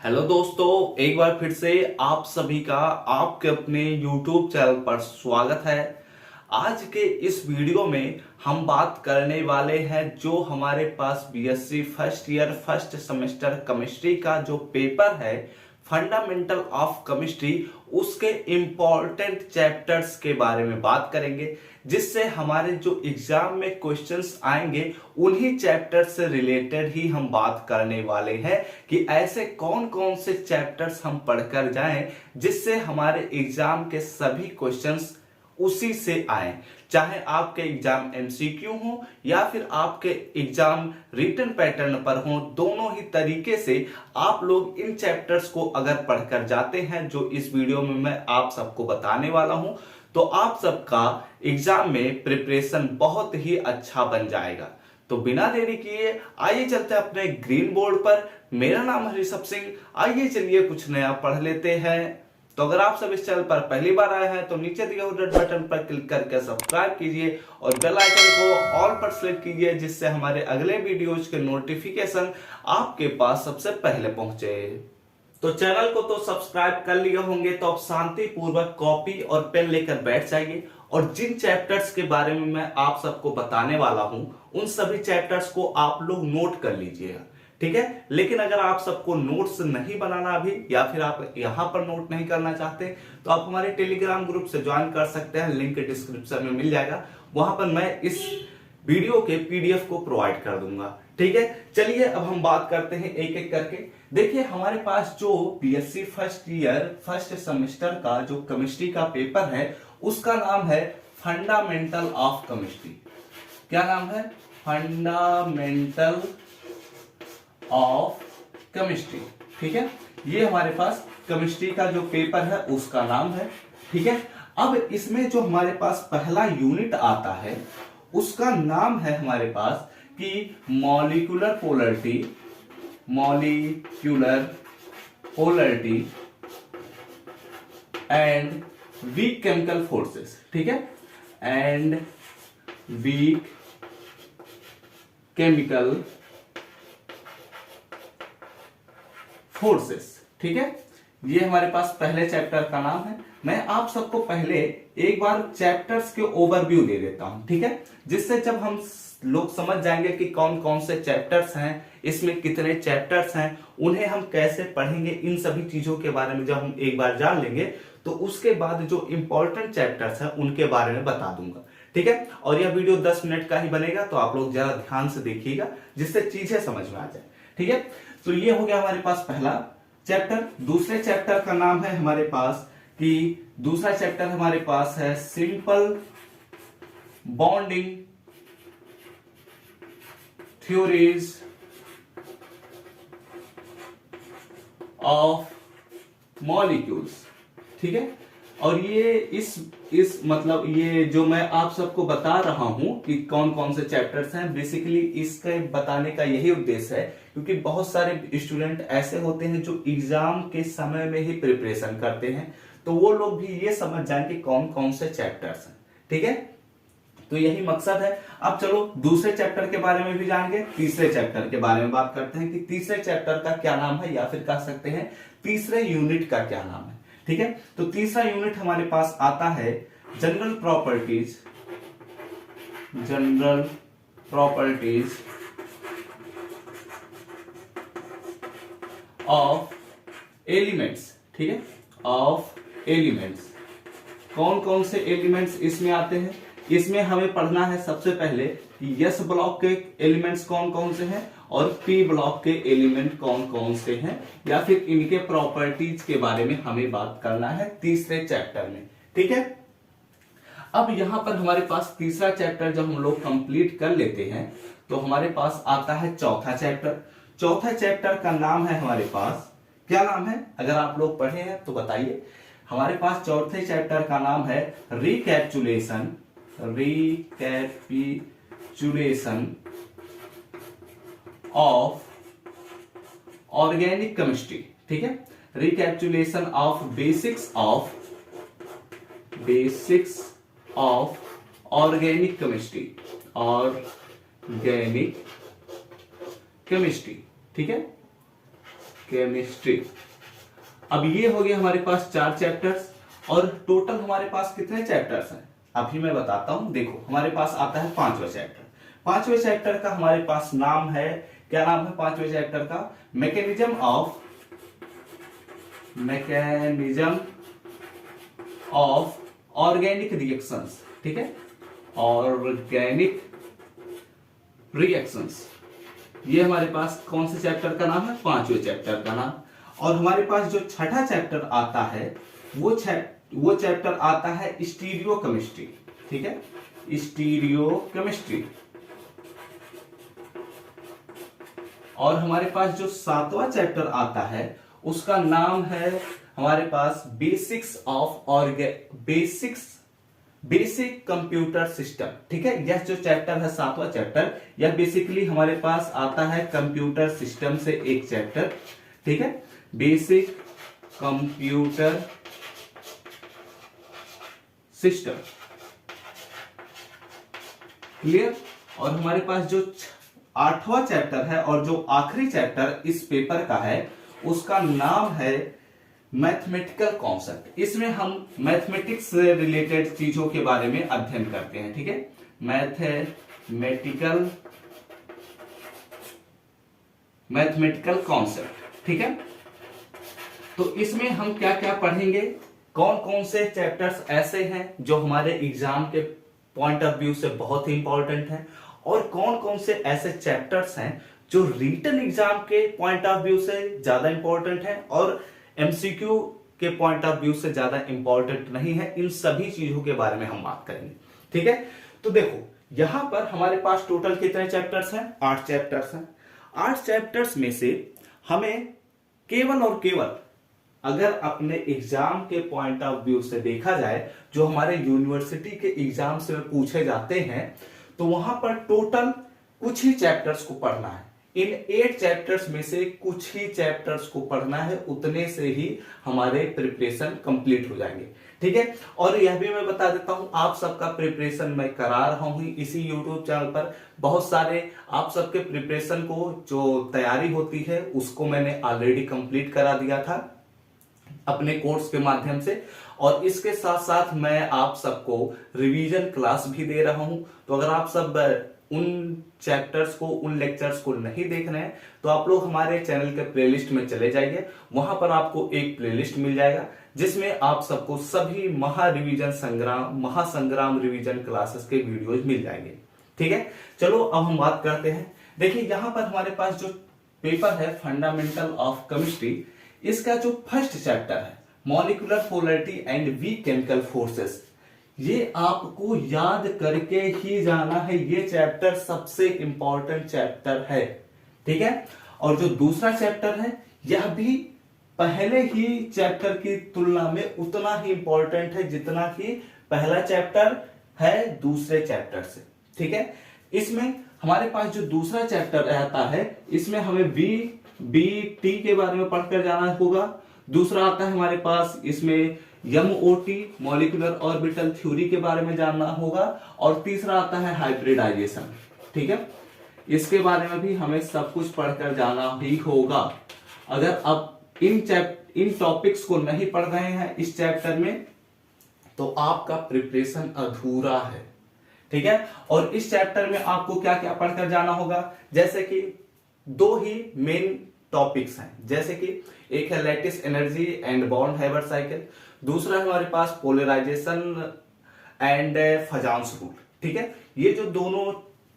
Hello दोस्तों, एक बार फिर से आप सभी का आपके अपने YouTube चैनल पर स्वागत है। आज के इस वीडियो में हम बात करने वाले हैं जो हमारे पास BSc first year first semester chemistry का जो पेपर है फंडामेंटल ऑफ केमिस्ट्री, उसके इम्पोर्टेंट चैप्टर्स के बारे में बात करेंगे, जिससे हमारे जो एग्जाम में क्वेश्चंस आएंगे उन्हीं चैप्टर से रिलेटेड ही हम बात करने वाले हैं कि ऐसे कौन कौन से चैप्टर्स हम पढ़कर जाएं जिससे हमारे एग्जाम के सभी क्वेश्चंस उसी से आए। चाहे आपके एग्जाम एमसीक्यू हो या फिर आपके एग्जाम रिटन पैटर्न पर हो, दोनों ही तरीके से आप लोग इन चैप्टर्स को अगर पढ़कर जाते हैं जो इस वीडियो में मैं आप सबको बताने वाला हूं, तो आप सबका एग्जाम में प्रिपरेशन बहुत ही अच्छा बन जाएगा। तो बिना देरी किए आइए चलते हैं अपने ग्रीन बोर्ड पर। मेरा नाम है ऋषभ सिंह। आइए चलिए कुछ नया पढ़ लेते हैं। तो अगर आप सब इस चैनल पर पहली बार आए हैं तो नीचे दिए हुए रेड बटन पर क्लिक करके सब्सक्राइब कीजिए और बेल आइकन को ऑल पर सेलेक्ट कीजिए, जिससे हमारे अगले वीडियोज के नोटिफिकेशन आपके पास सबसे पहले पहुंचे। तो चैनल को तो सब्सक्राइब कर लिए होंगे, तो अब शांति पूर्वक कॉपी और पेन लेकर बैठ जाइए और जिन चैप्टर्स के बारे में मैं आप सबको बताने वाला हूं उन सभी चैप्टर्स को आप लोग नोट कर लीजिएगा, ठीक है। लेकिन अगर आप सबको नोट्स नहीं बनाना अभी या फिर आप यहां पर नोट नहीं करना चाहते तो आप हमारे टेलीग्राम ग्रुप से ज्वाइन कर सकते हैं, लिंक डिस्क्रिप्शन में मिल जाएगा। वहां पर मैं इस वीडियो के पीडीएफ को प्रोवाइड कर दूंगा, ठीक है। चलिए अब हम बात करते हैं एक एक करके। देखिए हमारे पास जो BSc first year first semester का जो केमिस्ट्री का पेपर है उसका नाम है फंडामेंटल ऑफ केमिस्ट्री। क्या नाम है? फंडामेंटल ऑफ केमिस्ट्री, ठीक है। ये हमारे पास केमिस्ट्री का जो पेपर है उसका नाम है, ठीक है। अब इसमें जो हमारे पास पहला यूनिट आता है उसका नाम है हमारे पास कि molecular polarity and weak chemical forces, ठीक है। एंड वीक केमिकल फोर्सेस, ठीक है। ये हमारे पास पहले चैप्टर का नाम है। मैं आप सबको पहले एक बार चैप्टर्स के ओवरव्यू दे देता हूं, ठीक है, जिससे जब हम लोग समझ जाएंगे कि कौन कौन से चैप्टर्स हैं, इसमें कितने चैप्टर्स हैं, उन्हें हम कैसे पढ़ेंगे, इन सभी चीजों के बारे में जब हम एक बार जान लेंगे तो उसके बाद जो इंपॉर्टेंट चैप्टर्स हैं उनके बारे में बता दूंगा, ठीक है। और यह वीडियो 10 मिनट का ही बनेगा, तो आप लोग जरा ध्यान से देखिएगा जिससे चीजें समझ में आ जाए, ठीक है। तो ये हो गया हमारे पास पहला चैप्टर। दूसरे चैप्टर का नाम है हमारे पास कि दूसरा चैप्टर हमारे पास है simple bonding theories of molecules, ठीक है। और ये इस मतलब ये जो मैं आप सबको बता रहा हूं कि कौन कौन से चैप्टर्स हैं, बेसिकली इसके बताने का यही उद्देश्य है क्योंकि बहुत सारे स्टूडेंट ऐसे होते हैं जो एग्जाम के समय में ही प्रिपरेशन करते हैं, तो वो लोग भी ये समझ जाएं कि कौन कौन से चैप्टर्स हैं, ठीक है। तो यही मकसद है। अब चलो दूसरे चैप्टर के बारे में भी जानेंगे, तीसरे चैप्टर के बारे में बात करते हैं कि तीसरे चैप्टर का क्या नाम है या फिर कह सकते हैं तीसरे यूनिट का क्या नाम है, ठीक है। तो तीसरा यूनिट हमारे पास आता है जनरल प्रॉपर्टीज ऑफ एलिमेंट्स, ठीक है, ऑफ एलिमेंट्स। कौन कौन से एलिमेंट्स इसमें आते हैं? इसमें हमें पढ़ना है सबसे पहले कि एस ब्लॉक के एलिमेंट्स कौन कौन से हैं और पी ब्लॉक के एलिमेंट कौन कौन से हैं, या फिर इनके प्रॉपर्टीज के बारे में हमें बात करना है तीसरे चैप्टर में, ठीक है। अब यहां पर हमारे पास तीसरा चैप्टर जब हम लोग कंप्लीट कर लेते हैं तो हमारे पास आता है चौथा चैप्टर। चौथा चैप्टर का नाम है हमारे पास, क्या नाम है अगर आप लोग पढ़े हैं तो बताइए। हमारे पास चौथे चैप्टर का नाम है रिकैपिचुलेशन ऑफ ऑर्गेनिक केमिस्ट्री, ठीक है। Recapitulation of basics of organic chemistry, ठीक है। केमिस्ट्री। अब ये हो गए हमारे पास 4 चैप्टर्स, और टोटल हमारे पास कितने चैप्टर्स हैं अभी मैं बताता हूं। देखो हमारे पास आता है 5वां चैप्टर। 5वें चैप्टर का हमारे पास नाम है, क्या नाम है 5वें चैप्टर का? Mechanism of organic reactions. ठीक है, ऑर्गेनिक रिएक्शंस, ये हमारे पास कौन से चैप्टर का नाम है? 5वें चैप्टर का नाम। और हमारे पास जो छठा चैप्टर आता है वो चैप्टर आता है स्टीरियो केमिस्ट्री। ठीक है, स्टीरियो केमिस्ट्री। और हमारे पास जो 7वां चैप्टर आता है उसका नाम है हमारे पास बेसिक कंप्यूटर सिस्टम। ठीक है, यह जो चैप्टर है 7वां चैप्टर, यह बेसिकली हमारे पास आता है कंप्यूटर सिस्टम से एक चैप्टर। ठीक है, बेसिक कंप्यूटर सिस्टम। क्लियर? और हमारे पास जो 8वां चैप्टर है और जो आखिरी चैप्टर इस पेपर का है उसका नाम है मैथमेटिकल कॉन्सेप्ट। इसमें हम मैथमेटिक्स से रिलेटेड चीजों के बारे में अध्ययन करते हैं। ठीक है, मैथमेटिकल कॉन्सेप्ट। ठीक है, तो इसमें हम क्या क्या पढ़ेंगे, कौन कौन से चैप्टर्स ऐसे हैं जो हमारे एग्जाम के पॉइंट ऑफ व्यू से बहुत ही इंपॉर्टेंट हैं, और कौन कौन से ऐसे चैप्टर्स हैं जो रिटन एग्जाम के पॉइंट ऑफ व्यू से ज्यादा इंपॉर्टेंट हैं और एमसीक्यू के पॉइंट ऑफ व्यू से ज्यादा इंपॉर्टेंट नहीं है। इन सभी चीजों के बारे में हम बात करेंगे। ठीक है, तो देखो यहां पर हमारे पास टोटल कितने चैप्टर्स हैं? 8 चैप्टर्स हैं। 8 चैप्टर्स में से हमें केवल और केवल, अगर अपने एग्जाम के पॉइंट ऑफ व्यू से देखा जाए, जो हमारे यूनिवर्सिटी के एग्जाम से पूछे जाते हैं, तो वहां पर टोटल कुछ ही चैप्टर्स को पढ़ना है। इन 8 चैप्टर्स में से कुछ ही चैप्टर्स को पढ़ना है, उतने से ही हमारे प्रिपरेशन कंप्लीट हो जाएंगे। ठीक है, और यह भी मैं बता देता हूं, आप सबका प्रिपरेशन मैं करा रहा हूं इसी यूट्यूब चैनल पर। बहुत सारे आप सबके प्रिपरेशन को जो तैयारी होती है उसको मैंने ऑलरेडी कंप्लीट करा दिया था अपने कोर्स के माध्यम से, और इसके साथ साथ मैं आप सबको रिवीजन क्लास भी दे रहा हूं। तो अगर आप सब उन चैप्टर्स को, उन लेक्चर्स को नहीं देख रहे हैं तो आप लोग हमारे चैनल के प्लेलिस्ट में चले जाइए। वहां पर आपको एक प्लेलिस्ट मिल जाएगा जिसमें आप सबको सभी महासंग्राम रिवीजन क्लासेस के वीडियोज मिल जाएंगे। ठीक है, चलो अब हम बात करते हैं। देखिए यहां पर हमारे पास जो पेपर है फंडामेंटल ऑफ केमिस्ट्री, इसका जो फर्स्ट चैप्टर है molecular polarity and weak chemical forces, ये आपको याद करके ही जाना है। ये चैप्टर सबसे इंपॉर्टेंट चैप्टर है। ठीक है, और जो दूसरा चैप्टर है यह भी पहले ही चैप्टर की तुलना में उतना ही इंपॉर्टेंट है जितना कि पहला चैप्टर है दूसरे चैप्टर से। ठीक है, इसमें हमारे पास जो दूसरा चैप्टर रहता है इसमें हमें टी के बारे में पढ़कर जाना होगा। दूसरा आता है हमारे पास इसमें MOT मॉलिक्यूलर ऑर्बिटल थ्योरी के बारे में जानना होगा, और तीसरा आता है हाइब्रिडाइजेशन। ठीक है, इसके बारे में भी हमें सब कुछ पढ़कर जाना ही होगा। अगर आप इन टॉपिक्स को नहीं पढ़ रहे हैं इस चैप्टर में तो आपका प्रिपरेशन अधूरा है। ठीक है, और इस चैप्टर में आपको क्या क्या पढ़कर जाना होगा, जैसे कि 2 ही मेन टॉपिक्स हैं, जैसे कि एक है lattice energy and bond Haber cycle, दूसरा है हमारे पास पोलराइजेशन एंड फजान्स रूल। ठीक है, ये जो दोनों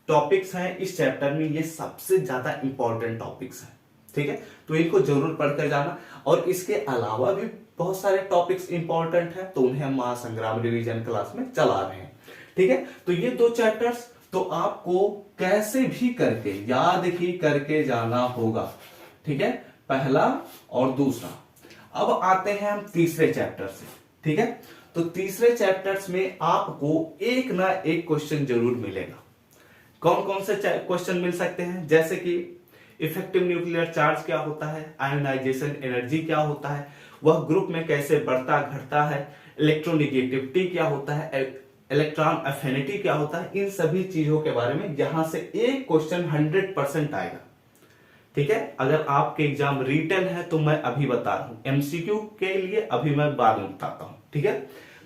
टॉपिक्स हैं इस चैप्टर में, ये सबसे ज्यादा इंपॉर्टेंट टॉपिक्स हैं। ठीक है, तो इनको जरूर पढ़कर जाना। और इसके अलावा भी बहुत सारे टॉपिक्स इंपॉर्टेंट हैं, तो उन्हें हम महासंग्राम रिवीजन क्लास में चला रहे हैं। ठीक है, तो ये 2 चैप्टर्स तो आपको कैसे भी करके याद ही करके जाना होगा। ठीक है, पहला और दूसरा। अब आते हैं हम तीसरे चैप्टर से। ठीक है, तो तीसरे चैप्टर्स में आपको एक ना एक क्वेश्चन जरूर मिलेगा। कौन कौन से क्वेश्चन मिल सकते हैं, जैसे कि इफेक्टिव न्यूक्लियर चार्ज क्या होता है, आयोनाइजेशन एनर्जी क्या होता है, वह ग्रुप में कैसे बढ़ता घटता है, इलेक्ट्रोनेगेटिविटी क्या होता है, इलेक्ट्रॉन एफिनिटी क्या होता है, इन सभी चीजों के बारे में यहां से एक क्वेश्चन 100% आएगा। ठीक है। अगर आपके एग्जाम रिटन है तो मैं अभी बता रहा हूं, एमसीक्यू के लिए अभी मैं बाद में बताता हूं। ठीक है,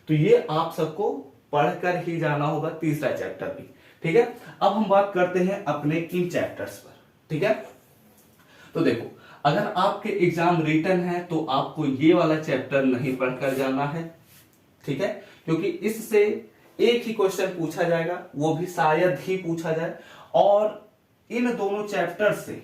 तो ये आप सबको पढ़कर ही जाना होगा, तीसरा चैप्टर भी। ठीक है, अब हम बात करते हैं अपने इन चैप्टर्स पर। ठीक है, तो देखो, अगर आपके एग्जाम रिटन है तो आपको ये वाला चैप्टर नहीं पढ़कर जाना है। ठीक है, क्योंकि इससे एक ही क्वेश्चन पूछा जाएगा, वो भी शायद ही पूछा जाए, और इन दोनों चैप्टर से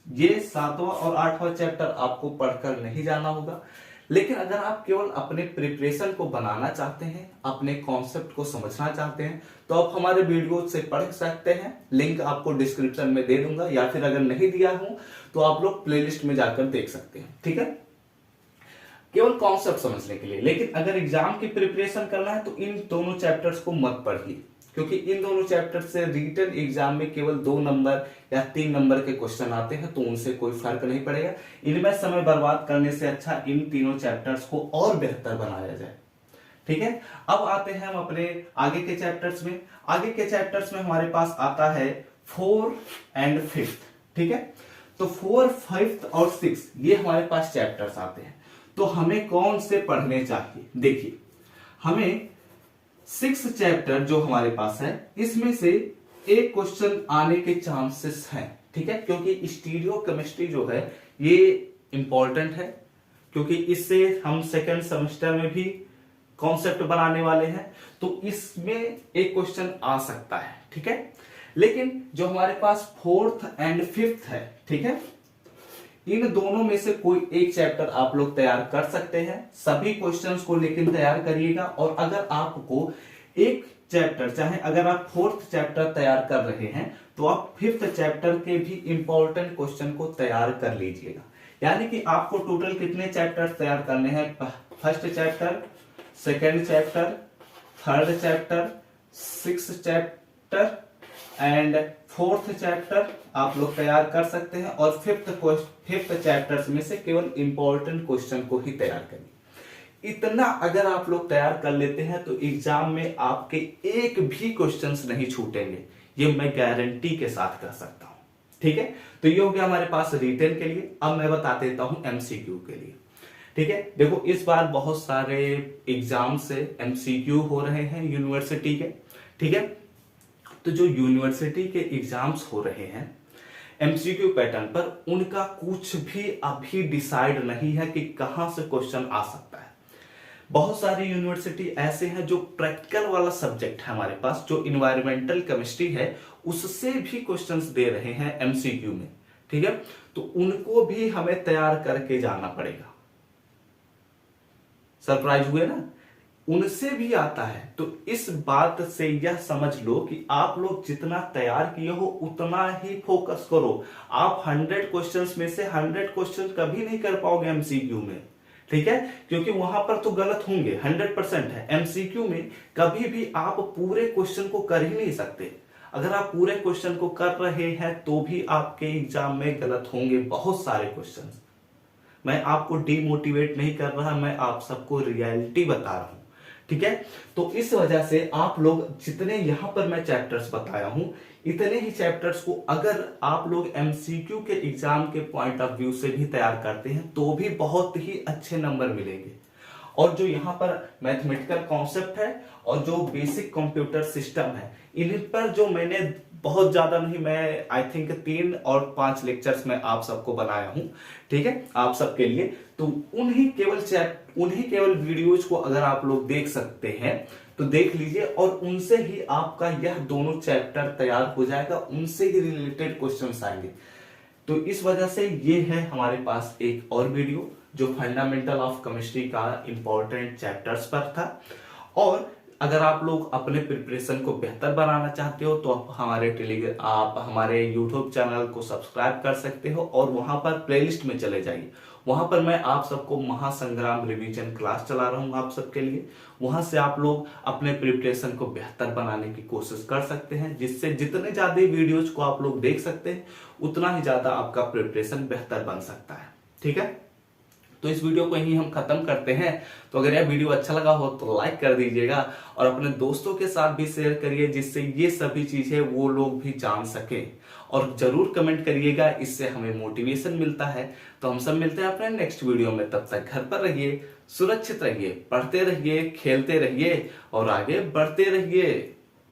ये 7वां और 8वां चैप्टर आपको पढ़कर नहीं जाना होगा। लेकिन अगर आप केवल अपने प्रिपरेशन को बनाना चाहते हैं, अपने कॉन्सेप्ट को समझना चाहते हैं, तो आप हमारे वीडियो से पढ़ सकते हैं। लिंक आपको डिस्क्रिप्शन में दे दूंगा, या फिर अगर नहीं दिया हूं तो आप लोग प्लेलिस्ट में जाकर देख सकते हैं। ठीक है, केवल कॉन्सेप्ट समझने के लिए। लेकिन अगर एग्जाम की प्रिपरेशन करना है तो इन दोनों चैप्टर्स को मत पढ़िए, क्योंकि इन दोनों चैप्टर से रिटन एग्जाम में केवल 2 नंबर या 3 नंबर के क्वेश्चन आते हैं, तो उनसे कोई फर्क नहीं पड़ेगा। इनमें समय बर्बाद करने से अच्छा इन तीनों चैप्टर्स को और बेहतर बनाया जाए। ठीक है, अब आते हैं हम अपने आगे के चैप्टर्स में। आगे के चैप्टर्स में हमारे पास आता है 4 और 5। ठीक है, तो 4, 5 और 6 ये हमारे पास चैप्टर्स आते हैं। तो हमें कौन से पढ़ने चाहिए? देखिए, हमें 6 चैप्टर जो हमारे पास है, इसमें से एक क्वेश्चन आने के चांसेस हैं। ठीक है, क्योंकि स्टीरियो केमिस्ट्री जो है ये इंपॉर्टेंट है, क्योंकि इससे हम सेकेंड सेमेस्टर में भी कॉन्सेप्ट बनाने वाले हैं, तो इसमें एक क्वेश्चन आ सकता है। ठीक है, लेकिन जो हमारे पास 4th और 5th है, ठीक है, इन दोनों में से कोई एक चैप्टर आप लोग तैयार कर सकते हैं। सभी क्वेश्चंस को लेकिन तैयार करिएगा। और अगर आपको एक चैप्टर, चाहे अगर आप 4th चैप्टर तैयार कर रहे हैं, तो आप 5th चैप्टर के भी इंपॉर्टेंट क्वेश्चन को तैयार कर लीजिएगा। यानी कि आपको टोटल कितने चैप्टर तैयार करने हैं? First chapter, second chapter, third chapter, 6th chapter and 4th chapter आप लोग तैयार कर सकते हैं। और 5th चैप्टर में से केवल इंपॉर्टेंट क्वेश्चन को ही तैयार करिए। इतना अगर आप लोग तैयार कर लेते हैं तो एग्जाम में आपके एक भी क्वेश्चंस नहीं छूटेंगे, ये मैं गारंटी के साथ कह सकता हूं। ठीक है, तो ये हो गया हमारे पास रिटन के लिए। अब मैं बता देता हूं एमसीक्यू के लिए। ठीक है, देखो, इस बार बहुत सारे एग्जाम से एमसीक्यू हो रहे हैं यूनिवर्सिटी के। ठीक है, तो जो यूनिवर्सिटी के एग्जाम्स हो रहे हैं एमसीक्यू पैटर्न पर, उनका कुछ भी अभी डिसाइड नहीं है कि कहां से क्वेश्चन आ सकता है। बहुत सारी यूनिवर्सिटी ऐसे हैं जो प्रैक्टिकल वाला सब्जेक्ट है हमारे पास, जो इन्वायरमेंटल केमिस्ट्री है, उससे भी क्वेश्चंस दे रहे हैं एमसीक्यू में। ठीक है, तो उनको भी हमें तैयार करके जाना पड़ेगा। सरप्राइज हुए ना, उनसे भी आता है। तो इस बात से यह समझ लो कि आप लोग जितना तैयार किए हो उतना ही फोकस करो। आप 100 क्वेश्चंस में से 100 क्वेश्चन कभी नहीं कर पाओगे एमसीक्यू में। ठीक है, क्योंकि वहां पर तो गलत होंगे, 100% है। एमसीक्यू में कभी भी आप पूरे क्वेश्चन को कर ही नहीं सकते। अगर आप पूरे क्वेश्चन को कर रहे हैं तो भी आपके एग्जाम में गलत होंगे बहुत सारे क्वेश्चन। मैं आपको डिमोटिवेट नहीं कर रहा, मैं आप सबको रियलिटी बता रहा हूं। ठीक है, तो इस वजह से आप लोग जितने यहां पर मैं चैप्टर्स बताया हूं, इतने ही चैप्टर्स को अगर आप लोग एमसीक्यू के एग्जाम के पॉइंट ऑफ व्यू से भी तैयार करते हैं तो भी बहुत ही अच्छे नंबर मिलेंगे। और जो यहां पर मैथमेटिकल कॉन्सेप्ट है और जो बेसिक कंप्यूटर सिस्टम है, इन पर जो मैंने बहुत ज्यादा नहीं, मैं आई थिंक 3 और 5 लेक्चर्स में आप सबको बनाया हूं। ठीक है, आप सबके लिए। तो उन्हीं केवल वीडियोज को अगर आप लोग देख सकते हैं तो देख लीजिए, और उनसे ही आपका यह दोनों चैप्टर तैयार हो जाएगा, उनसे ही रिलेटेड क्वेश्चंस आएंगे। तो इस वजह से ये है हमारे पास एक और वीडियो जो फंडामेंटल ऑफ केमिस्ट्री का इंपॉर्टेंट चैप्टर्स पर था। और अगर आप लोग अपने प्रिपरेशन को बेहतर बनाना चाहते हो तो आप हमारे यूट्यूब चैनल को सब्सक्राइब कर सकते हो, और वहां पर प्लेलिस्ट में चले जाइए। वहां पर मैं आप सबको महासंग्राम रिवीजन क्लास चला रहा हूं आप सबके लिए। वहां से आप लोग अपने प्रिपरेशन को बेहतर बनाने की कोशिश कर सकते हैं, जिससे जितने ज्यादा वीडियोज को आप लोग देख सकते हैं उतना ही ज्यादा आपका प्रिपरेशन बेहतर बन सकता है। ठीक है, तो इस वीडियो को यहीं हम खत्म करते हैं। तो अगर यह वीडियो अच्छा लगा हो तो लाइक कर दीजिएगा, और अपने दोस्तों के साथ भी शेयर करिए, जिससे ये सभी चीजें वो लोग भी जान सके। और जरूर कमेंट करिएगा, इससे हमें मोटिवेशन मिलता है। तो हम सब मिलते हैं अपने नेक्स्ट वीडियो में, तब तक घर पर रहिए, सुरक्षित रहिए, पढ़ते रहिए, खेलते रहिए और आगे बढ़ते रहिए।